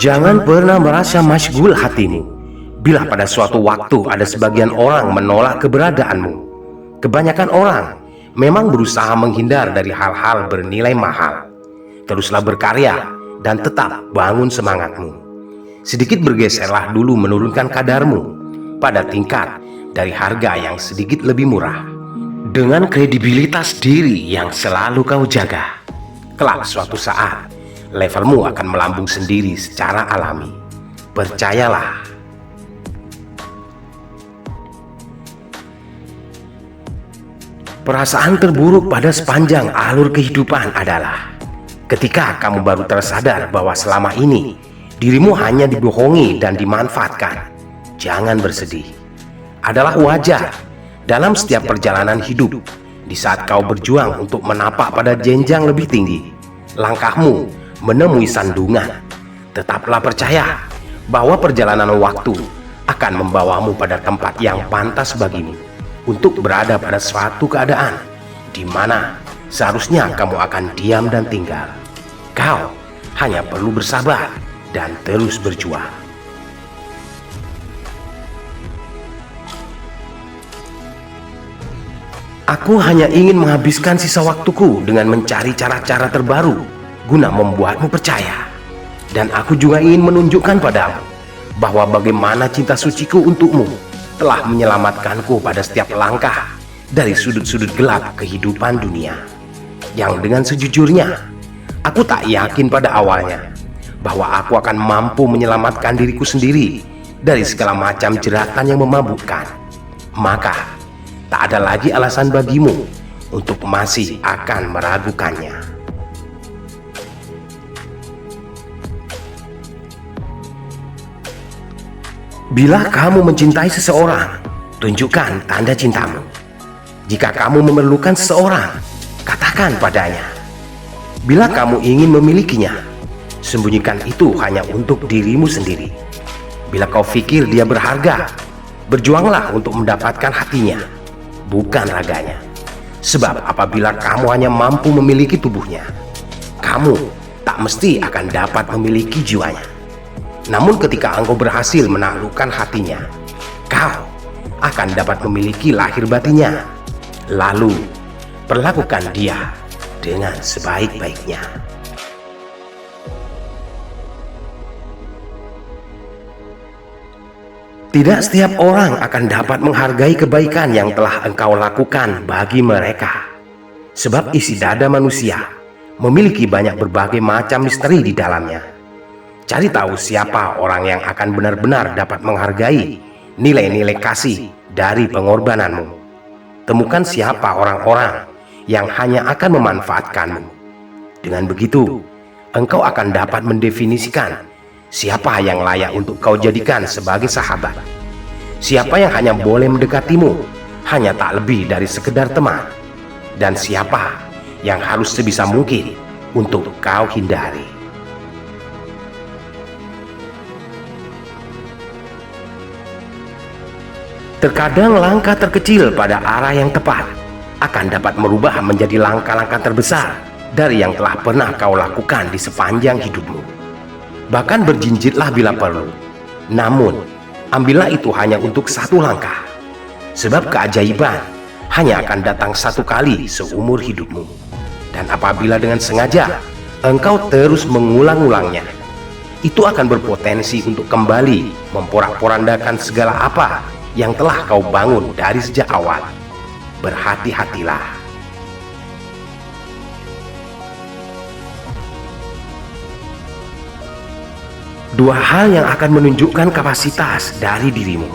Jangan pernah merasa masyghul hatimu bila pada suatu waktu ada sebagian orang menolak keberadaanmu. Kebanyakan orang memang berusaha menghindar dari hal-hal bernilai mahal. Teruslah berkarya dan tetap bangun semangatmu. Sedikit bergeserlah dulu menurunkan kadarmu pada tingkat dari harga yang sedikit lebih murah. Dengan kredibilitas diri yang selalu kau jaga, kelak suatu saat levelmu akan melambung sendiri secara alami. Percayalah. Perasaan terburuk pada sepanjang alur kehidupan adalah ketika kamu baru tersadar bahwa selama ini dirimu hanya dibohongi dan dimanfaatkan. Jangan bersedih. Adalah wajar dalam setiap perjalanan hidup. Di saat kau berjuang untuk menapak pada jenjang lebih tinggi, langkahmu menemui sandungan, tetaplah percaya bahwa perjalanan waktu akan membawamu pada tempat yang pantas bagimu untuk berada pada suatu keadaan di mana seharusnya kamu akan diam dan tinggal. Kau hanya perlu bersabar dan terus berjuang. Aku hanya ingin menghabiskan sisa waktuku dengan mencari cara-cara terbaru guna membuatmu percaya. Dan aku juga ingin menunjukkan padamu bahwa bagaimana cinta suciku untukmu telah menyelamatkanku pada setiap langkah dari sudut-sudut gelap kehidupan dunia. Yang dengan sejujurnya, aku tak yakin pada awalnya bahwa aku akan mampu menyelamatkan diriku sendiri dari segala macam jeratan yang memabukkan. Maka, tak ada lagi alasan bagimu untuk masih akan meragukannya. Bila kamu mencintai seseorang, tunjukkan tanda cintamu. Jika kamu memerlukan seseorang, katakan padanya. Bila kamu ingin memilikinya, sembunyikan itu hanya untuk dirimu sendiri. Bila kau pikir dia berharga, berjuanglah untuk mendapatkan hatinya, bukan raganya. Sebab apabila kamu hanya mampu memiliki tubuhnya, kamu tak mesti akan dapat memiliki jiwanya. Namun ketika engkau berhasil menaklukkan hatinya, kau akan dapat memiliki lahir batinnya. Lalu, perlakukan dia dengan sebaik-baiknya. Tidak setiap orang akan dapat menghargai kebaikan yang telah engkau lakukan bagi mereka. Sebab isi dada manusia memiliki banyak berbagai macam misteri di dalamnya. Cari tahu siapa orang yang akan benar-benar dapat menghargai nilai-nilai kasih dari pengorbananmu. Temukan siapa orang-orang yang hanya akan memanfaatkanmu. Dengan begitu, engkau akan dapat mendefinisikan siapa yang layak untuk kau jadikan sebagai sahabat. Siapa yang hanya boleh mendekatimu hanya tak lebih dari sekedar teman. Dan siapa yang harus sebisa mungkin untuk kau hindari. Terkadang langkah terkecil pada arah yang tepat akan dapat merubah menjadi langkah-langkah terbesar dari yang telah pernah kau lakukan di sepanjang hidupmu. Bahkan berjinjitlah bila perlu. Namun, ambillah itu hanya untuk satu langkah. Sebab keajaiban hanya akan datang satu kali seumur hidupmu. Dan apabila dengan sengaja engkau terus mengulang-ulangnya, itu akan berpotensi untuk kembali memporak-porandakan segala apa yang telah kau bangun dari sejak awal. Berhati-hatilah. Dua hal yang akan menunjukkan kapasitas dari dirimu.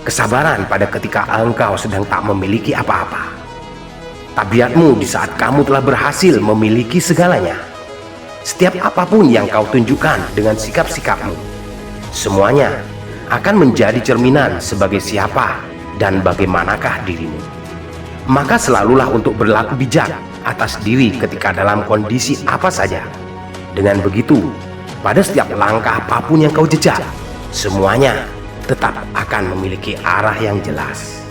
Kesabaran pada ketika engkau sedang tak memiliki apa-apa. Tabiatmu di saat kamu telah berhasil memiliki segalanya. Setiap apapun yang kau tunjukkan dengan sikap-sikapmu, semuanya akan menjadi cerminan sebagai siapa dan bagaimanakah dirimu. Maka selalulah untuk berlaku bijak atas diri ketika dalam kondisi apa saja. Dengan begitu, pada setiap langkah apapun yang kau jejak, semuanya tetap akan memiliki arah yang jelas.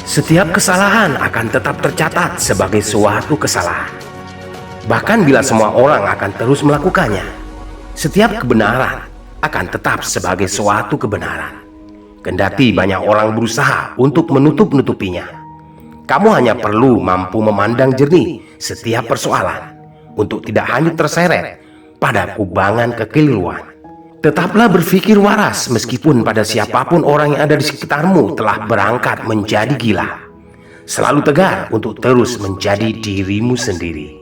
Setiap kesalahan akan tetap tercatat sebagai suatu kesalahan. Bahkan bila semua orang akan terus melakukannya, setiap kebenaran akan tetap sebagai suatu kebenaran. Kendati banyak orang berusaha untuk menutup-nutupinya, kamu hanya perlu mampu memandang jernih setiap persoalan untuk tidak hanya terseret pada kubangan kekeliruan. Tetaplah berpikir waras meskipun pada siapapun orang yang ada di sekitarmu telah berangkat menjadi gila. Selalu tegar untuk terus menjadi dirimu sendiri.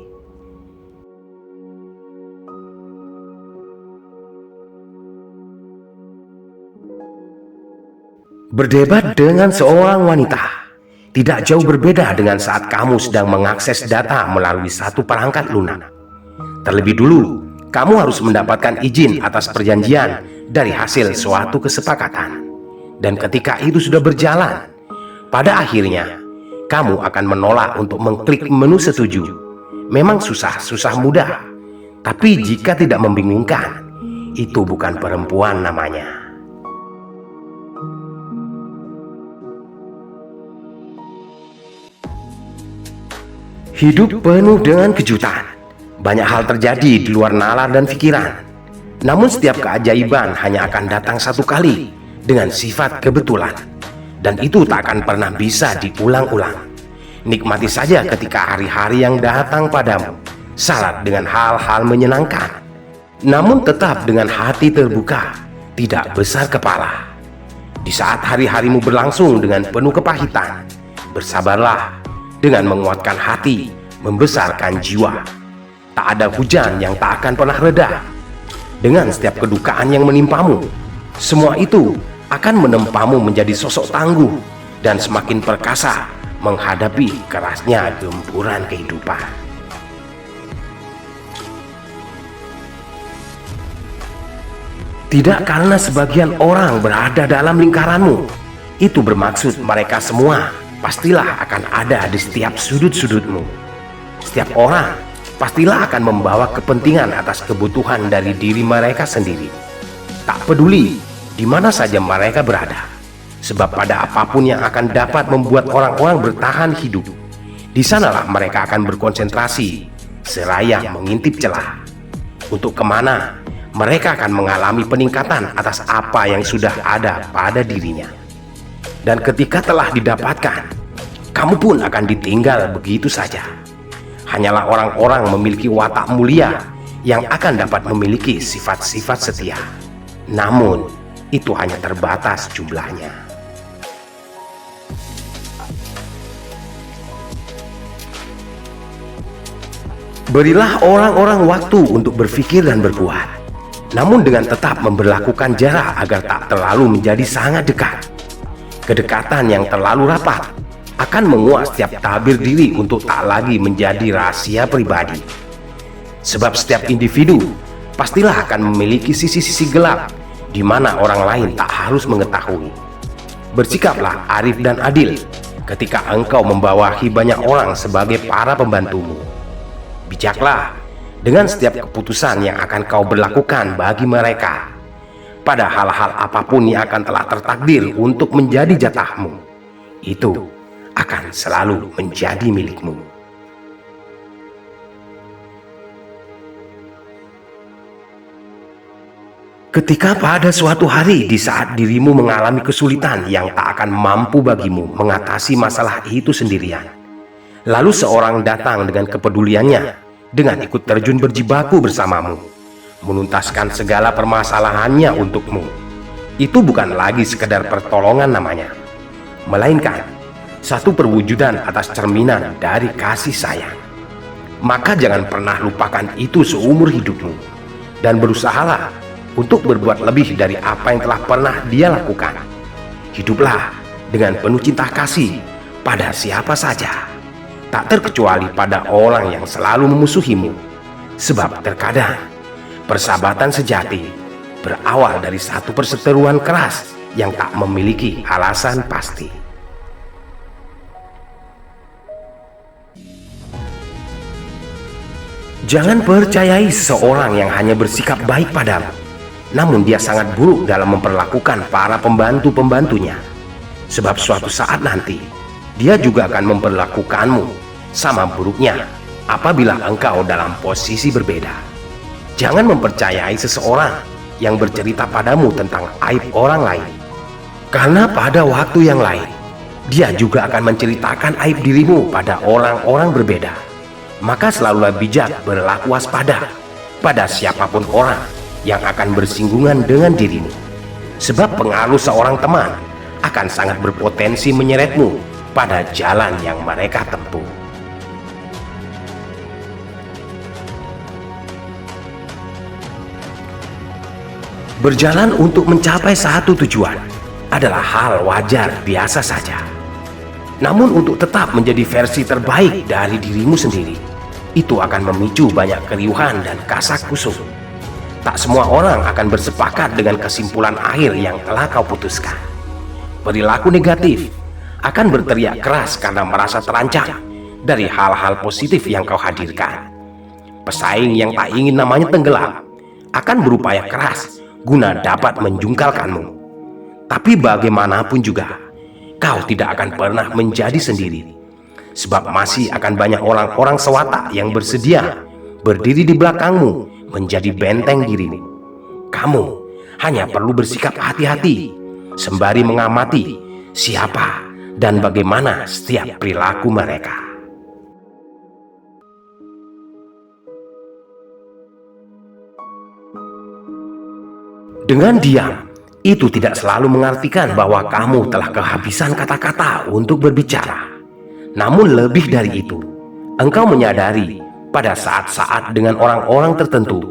Berdebat dengan seorang wanita tidak jauh berbeda dengan saat kamu sedang mengakses data melalui satu perangkat lunak. Terlebih dulu, kamu harus mendapatkan izin atas perjanjian dari hasil suatu kesepakatan. Dan ketika itu sudah berjalan, pada akhirnya, kamu akan menolak untuk mengklik menu setuju. Memang susah mudah, tapi jika tidak membingungkan, itu bukan perempuan namanya. Hidup penuh dengan kejutan. Banyak hal terjadi di luar nalar dan pikiran. Namun setiap keajaiban hanya akan datang satu kali dengan sifat kebetulan. Dan itu tak akan pernah bisa diulang-ulang. Nikmati saja ketika hari-hari yang datang padamu syarat dengan hal-hal menyenangkan. Namun tetap dengan hati terbuka, tidak besar kepala. Di saat hari-harimu berlangsung dengan penuh kepahitan, bersabarlah dengan menguatkan hati, membesarkan jiwa. Tak ada hujan yang tak akan pernah reda. Dengan setiap kedukaan yang menimpamu, semua itu akan menempamu menjadi sosok tangguh dan semakin perkasa menghadapi kerasnya gempuran kehidupan. Tidak karena sebagian orang berada dalam lingkaranmu, itu bermaksud mereka semua pastilah akan ada di setiap sudut-sudutmu. Setiap orang pastilah akan membawa kepentingan atas kebutuhan dari diri mereka sendiri. Tak peduli di mana saja mereka berada, sebab pada apapun yang akan dapat membuat orang-orang bertahan hidup, di sanalah mereka akan berkonsentrasi, seraya mengintip celah. Untuk kemana mereka akan mengalami peningkatan atas apa yang sudah ada pada dirinya. Dan ketika telah didapatkan, kamu pun akan ditinggal begitu saja. Hanyalah orang-orang memiliki watak mulia yang akan dapat memiliki sifat-sifat setia. Namun, itu hanya terbatas jumlahnya. Berilah orang-orang waktu untuk berpikir dan berbuat, namun dengan tetap memberlakukan jarak agar tak terlalu menjadi sangat dekat. Kedekatan yang terlalu rapat akan menguas setiap tabir diri untuk tak lagi menjadi rahasia pribadi. Sebab setiap individu pastilah akan memiliki sisi-sisi gelap di mana orang lain tak harus mengetahui. Bersikaplah arif dan adil ketika engkau membawahi banyak orang sebagai para pembantumu. Bijaklah dengan setiap keputusan yang akan kau berlakukan bagi mereka. Pada hal-hal apapun yang akan telah tertakdir untuk menjadi jatahmu, itu akan selalu menjadi milikmu. Ketika pada suatu hari di saat dirimu mengalami kesulitan yang tak akan mampu bagimu mengatasi masalah itu sendirian, lalu seorang datang dengan kepeduliannya, dengan ikut terjun berjibaku bersamamu, menuntaskan segala permasalahannya untukmu. Itu bukan lagi sekedar pertolongan namanya, melainkan satu perwujudan atas cerminan dari kasih sayang. Maka jangan pernah lupakan itu seumur hidupmu, dan berusahalah untuk berbuat lebih dari apa yang telah pernah dia lakukan. Hiduplah dengan penuh cinta kasih pada siapa saja, tak terkecuali pada orang yang selalu memusuhimu. Sebab terkadang persahabatan sejati berawal dari satu perseteruan keras yang tak memiliki alasan pasti. Jangan percayai seseorang yang hanya bersikap baik padamu, namun dia sangat buruk dalam memperlakukan para pembantu-pembantunya. Sebab suatu saat nanti, dia juga akan memperlakukanmu sama buruknya apabila engkau dalam posisi berbeda. Jangan mempercayai seseorang yang bercerita padamu tentang aib orang lain, karena pada waktu yang lain, dia juga akan menceritakan aib dirimu pada orang-orang berbeda. Maka selalulah bijak berlaku waspada pada siapapun orang yang akan bersinggungan dengan dirimu. Sebab pengaruh seorang teman akan sangat berpotensi menyeretmu pada jalan yang mereka tempuh. Berjalan untuk mencapai satu tujuan adalah hal wajar biasa saja. Namun untuk tetap menjadi versi terbaik dari dirimu sendiri, itu akan memicu banyak keriuhan dan kasak-kusuk. Tak semua orang akan bersepakat dengan kesimpulan akhir yang telah kau putuskan. Perilaku negatif akan berteriak keras karena merasa terancam dari hal-hal positif yang kau hadirkan. Pesaing yang tak ingin namanya tenggelam akan berupaya keras guna dapat menjungkalkanmu. Tapi bagaimanapun juga, kau tidak akan pernah menjadi sendiri. Sebab masih akan banyak orang-orang sewatak yang bersedia berdiri di belakangmu menjadi benteng dirimu. Kamu hanya perlu bersikap hati-hati sembari mengamati siapa dan bagaimana setiap perilaku mereka. Dengan diam, itu tidak selalu mengartikan bahwa kamu telah kehabisan kata-kata untuk berbicara. Namun lebih dari itu, engkau menyadari pada saat-saat dengan orang-orang tertentu,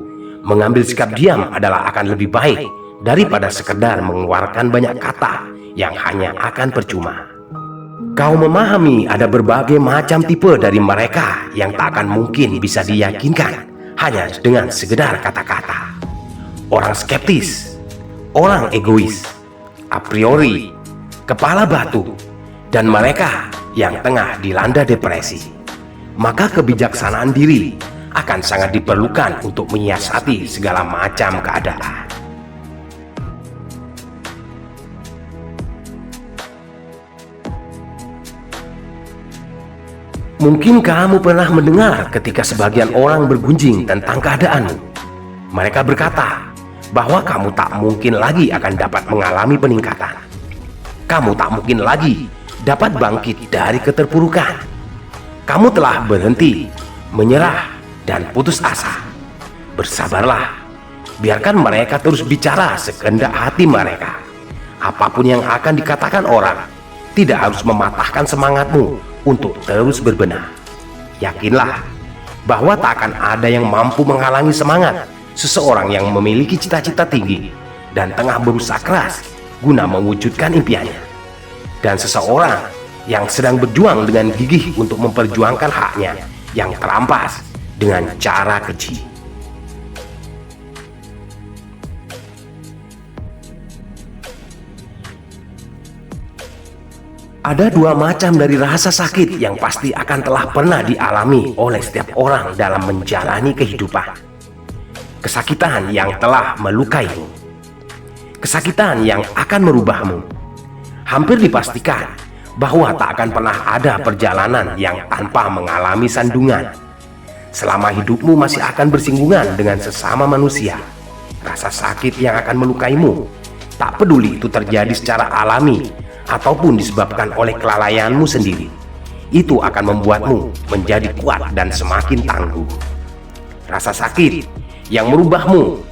mengambil sikap diam adalah akan lebih baik daripada sekedar mengeluarkan banyak kata yang hanya akan percuma. Kau memahami ada berbagai macam tipe dari mereka yang tak akan mungkin bisa diyakinkan hanya dengan sekedar kata-kata. Orang skeptis, orang egois, a priori, kepala batu, dan mereka yang tengah dilanda depresi. Maka kebijaksanaan diri akan sangat diperlukan untuk menyiasati segala macam keadaan. Mungkin kamu pernah mendengar ketika sebagian orang bergunjing tentang keadaanmu. Mereka berkata bahwa kamu tak mungkin lagi akan dapat mengalami peningkatan. Kamu tak mungkin lagi dapat bangkit dari keterpurukan. Kamu telah berhenti, menyerah, dan putus asa. Bersabarlah, biarkan mereka terus bicara sekehendak hati mereka. Apapun yang akan dikatakan orang tidak harus mematahkan semangatmu untuk terus berbenah. Yakinlah bahwa tak akan ada yang mampu menghalangi semangat seseorang yang memiliki cita-cita tinggi dan tengah berusaha keras guna mewujudkan impiannya. Dan seseorang yang sedang berjuang dengan gigih untuk memperjuangkan haknya yang terampas dengan cara keji. Ada dua macam dari rasa sakit yang pasti akan telah pernah dialami oleh setiap orang dalam menjalani kehidupan. Kesakitan yang telah melukaimu, kesakitan yang akan merubahmu. Hampir dipastikan bahwa tak akan pernah ada perjalanan yang tanpa mengalami sandungan. Selama hidupmu masih akan bersinggungan dengan sesama manusia, rasa sakit yang akan melukaimu. Tak peduli itu terjadi secara alami ataupun disebabkan oleh kelalaianmu sendiri, itu akan membuatmu menjadi kuat dan semakin tangguh. Rasa sakit yang merubahmu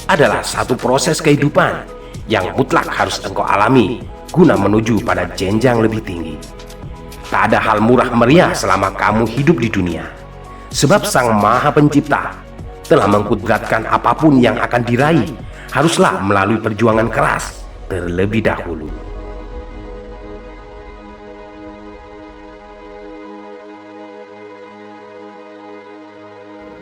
adalah satu proses kehidupan yang mutlak harus engkau alami guna menuju pada jenjang lebih tinggi. Tak ada hal murah meriah selama kamu hidup di dunia, sebab Sang Maha Pencipta telah mengkudratkan apapun yang akan diraih haruslah melalui perjuangan keras terlebih dahulu.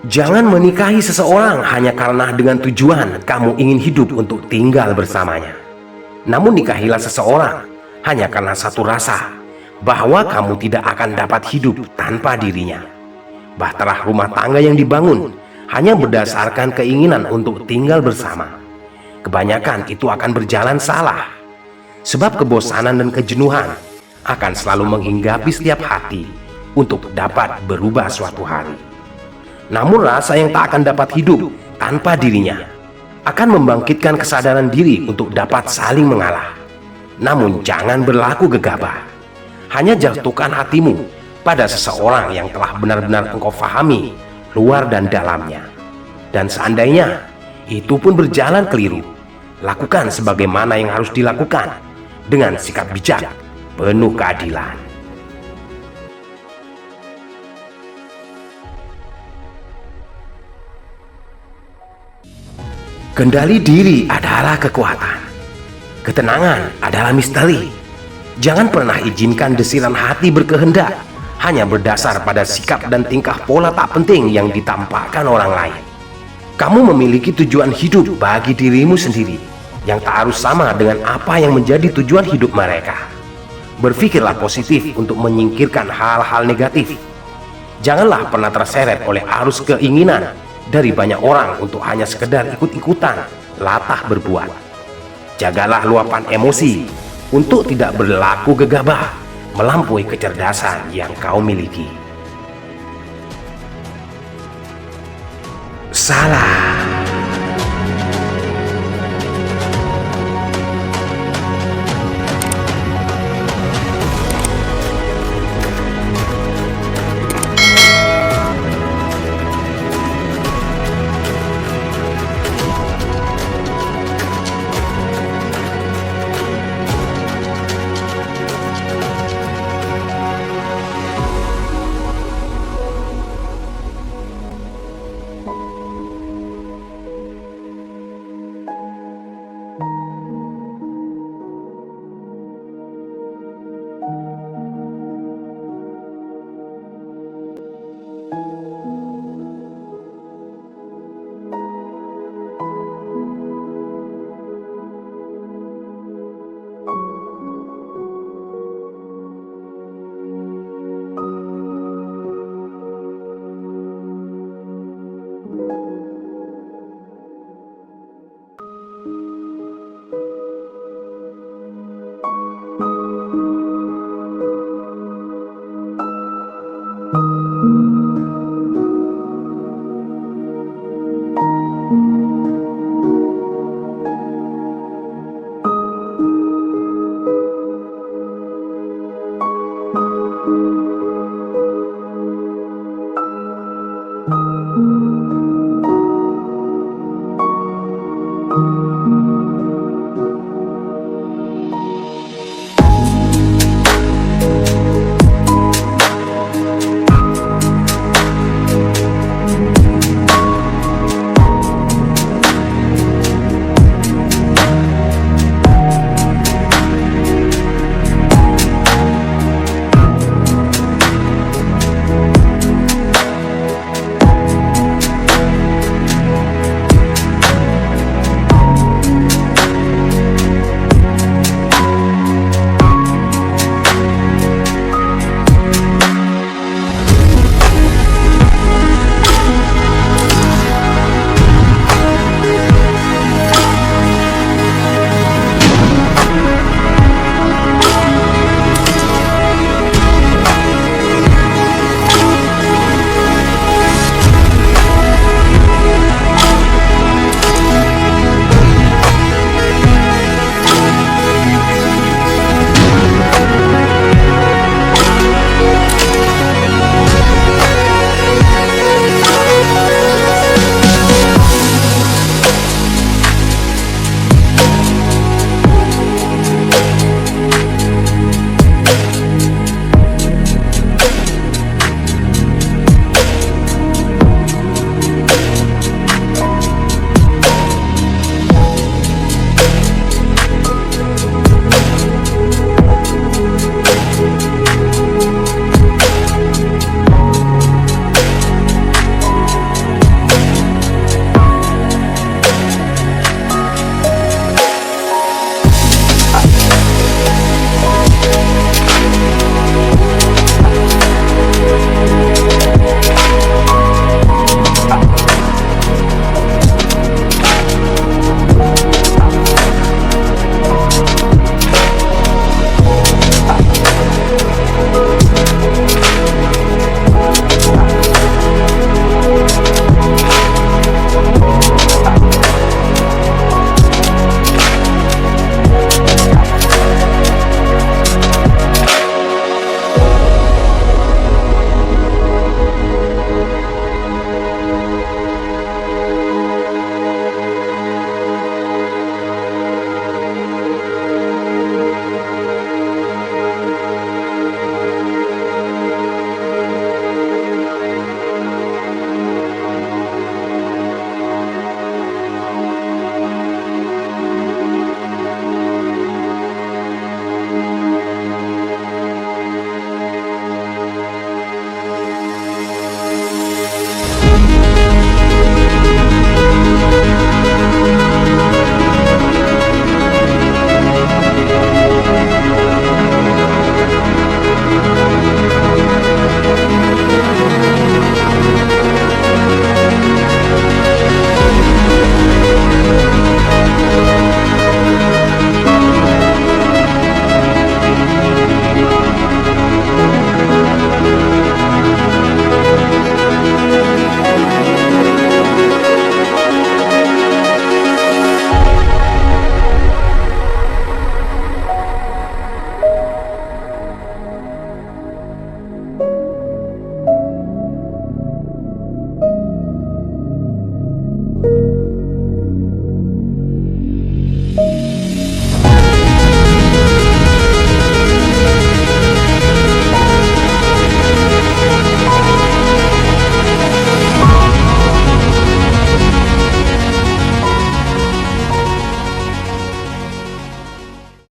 Jangan menikahi seseorang hanya karena dengan tujuan kamu ingin hidup untuk tinggal bersamanya. Namun nikahilah seseorang hanya karena satu rasa, bahwa kamu tidak akan dapat hidup tanpa dirinya. Bahtera rumah tangga yang dibangun hanya berdasarkan keinginan untuk tinggal bersama, kebanyakan itu akan berjalan salah. Sebab kebosanan dan kejenuhan akan selalu menghinggapi setiap hati untuk dapat berubah suatu hari. Namun rasa yang tak akan dapat hidup tanpa dirinya akan membangkitkan kesadaran diri untuk dapat saling mengalah. Namun jangan berlaku gegabah. Hanya jatuhkan hatimu pada seseorang yang telah benar-benar engkau fahami luar dan dalamnya. Dan seandainya itu pun berjalan keliru, lakukan sebagaimana yang harus dilakukan dengan sikap bijak, penuh keadilan. Kendali diri adalah kekuatan. Ketenangan adalah misteri. Jangan pernah izinkan desiran hati berkehendak hanya berdasar pada sikap dan tingkah pola tak penting yang ditampakkan orang lain. Kamu memiliki tujuan hidup bagi dirimu sendiri yang tak harus sama dengan apa yang menjadi tujuan hidup mereka. Berpikirlah positif untuk menyingkirkan hal-hal negatif. Janganlah pernah terseret oleh arus keinginan dari banyak orang untuk hanya sekedar ikut-ikutan latah berbuat. Jagalah luapan emosi untuk tidak berlaku gegabah melampaui kecerdasan yang kau miliki. Salah.